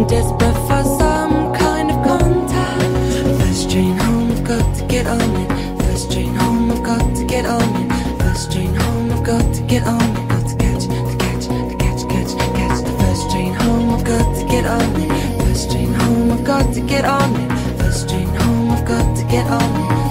desperate for some kind of contact. First train home, I've got to get on it. First train home, I've got to get on it. First train home, I've got to get on it. Got to catch the first train home, I've got to get on it. First train home, I've got to get on it. First train home, I've got to get on it.